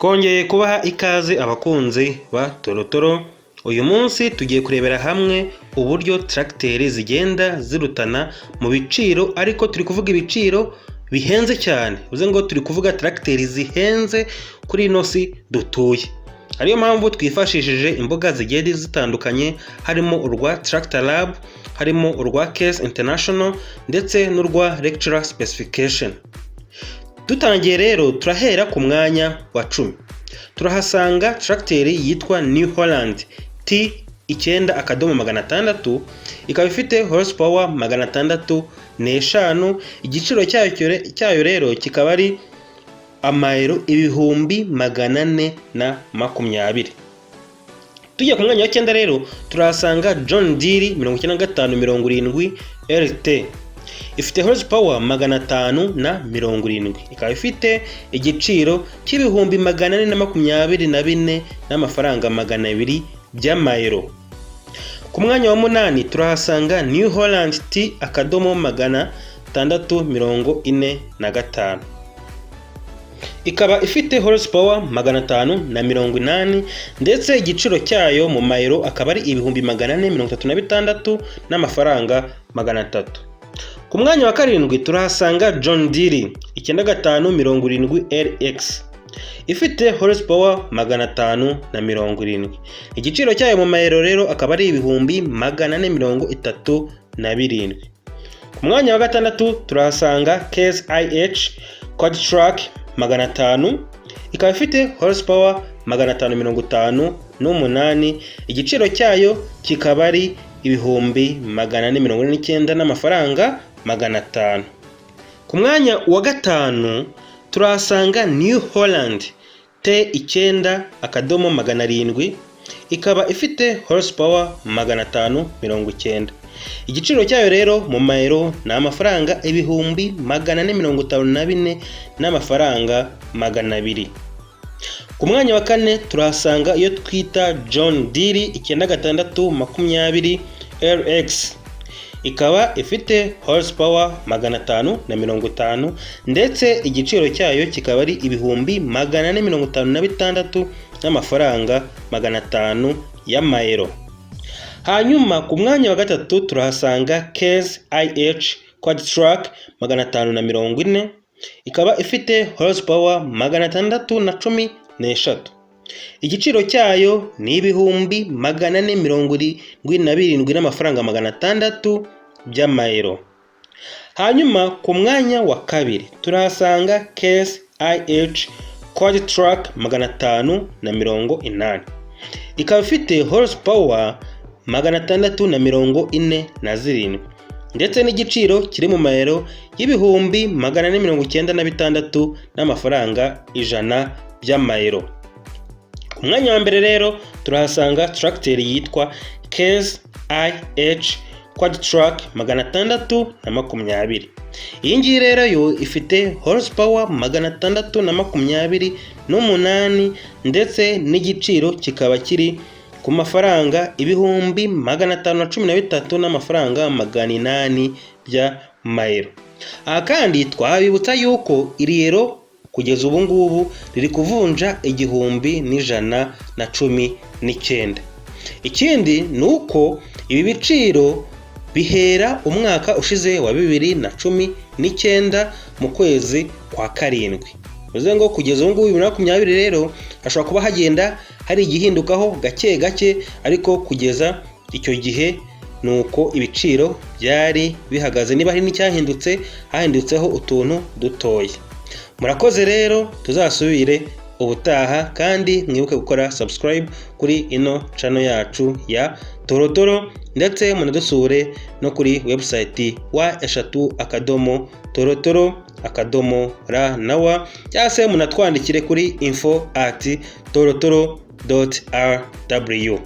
Twongeye kubaha ikaze abakunzi ba Torotoro. Uyu munsi tugiye kurebera hamwe uburyo tracteri zigenda zirutana mu biciro, ariko turi kuvuga ibiciro bihenze cyane. Uze ngo turi kuvuga tracteri zihenze kuri ino si dutuye. Ariyo mpamvu twifashishije imbuga zigiye zitandukanye, harimo urwa Tractor Lab, harimo urwa Case International ndetse n'urwa Lecturer Specification. Dutangiye rero turahera ku mwanya wa 10. Turahasanga tracteri yitwa New Holland T9/600, ikaba ifite horsepower 605. Igiciro cyayo rero kikaba ari amayero 1420. Tujya ku mwanya wa 9 rero turahasanga John Deere 9570 LT. Ifite horsepower 570, ikaba ifite igiciro cy'ibihumbi 424 n'amafaranga 200 by'amayero. Ku mwanya wa 8 turahasanga New Holland T645, ikaba ifite horsepower 580 ndetse igiciro cyayo mu mayero akaba ari ibihumbi 436 n'amafaranga 300. Ku mwanya wa 7 turahasanga John Deere 9570 LX, ifite horsepower 570. Igiciro cyayo mu mayero rero akaba ari ibihumbi 437. Ku mwanya wa 6 turahasanga Case IH Quadtrac 500, ikaba ifite horsepower 558. Igiciro cyayo kikaba ari ibihumbi 449 n'amafaranga 500. Ku mwanya wa 5 turahasanga New Holland T9/700, ikaba ifite horsepower 590. Igiciro cyayo rero mu mayero ni amafaranga ibihumbi 454 n'amafaranga 200. Ku mwanya wa 4 turahasanga iyo twita John Deere 9620 LX, ikaba ifite horsepower 550 ndetse igiciro cyayo kikaba ari ibihumbi 456 n'amafaranga 500 y'amayero. Hanyuma ku mwanya wa 3 turahasanga Case IH Quadtrac 540, ikaba ifite horsepower 617. Igiciro cyayo ni ibihumbi 477 n'amafaranga 600 by'amayero. Hanyuma ku mwanya wa 2 turahasanga Case IH Quadtrac 580, ikaba ifite horsepower 647 ndetse n'igiciro kiri mu mayero y'ibihumbi 496 n'amafaranga 100 by'amayero. Ku mwanya wa 1 rero turahasanga tractor yitwa Case IH Quadtrac 620. Iyi ngiyi rero yo ifite horsepower 628 ndetse n'igiciro kikaba kiri ku mafaranga ibihumbi 513 n'amafaranga 800 by'amayero. Aha kandi twabibutsa yuko iri rero kugeza ubu ngubu riri kuvunja 1119. Ikindi nuko ibi biciro bihera umwaka ushize wa 2019 mu kwezi kwa 7. Uze ngo kugeza ubu ngubu 2020 rero hashobora kuba hagenda hari igihindukaho gake gake, ariko kugeza icyo gihe nuko ibiciro byari bihagaze. Niba hari n'icyahindutse, hahindutseho utuntu dutoya. Murakoze rero, tuzasubire ubutaha kandi mwibuke gukora subscribe kuri ino channel yacu ya Torotoro, ndetse munadusure no kuri website wa@torotoro.ra cyangwa se munatwandikire kuri info@torotoro.rw.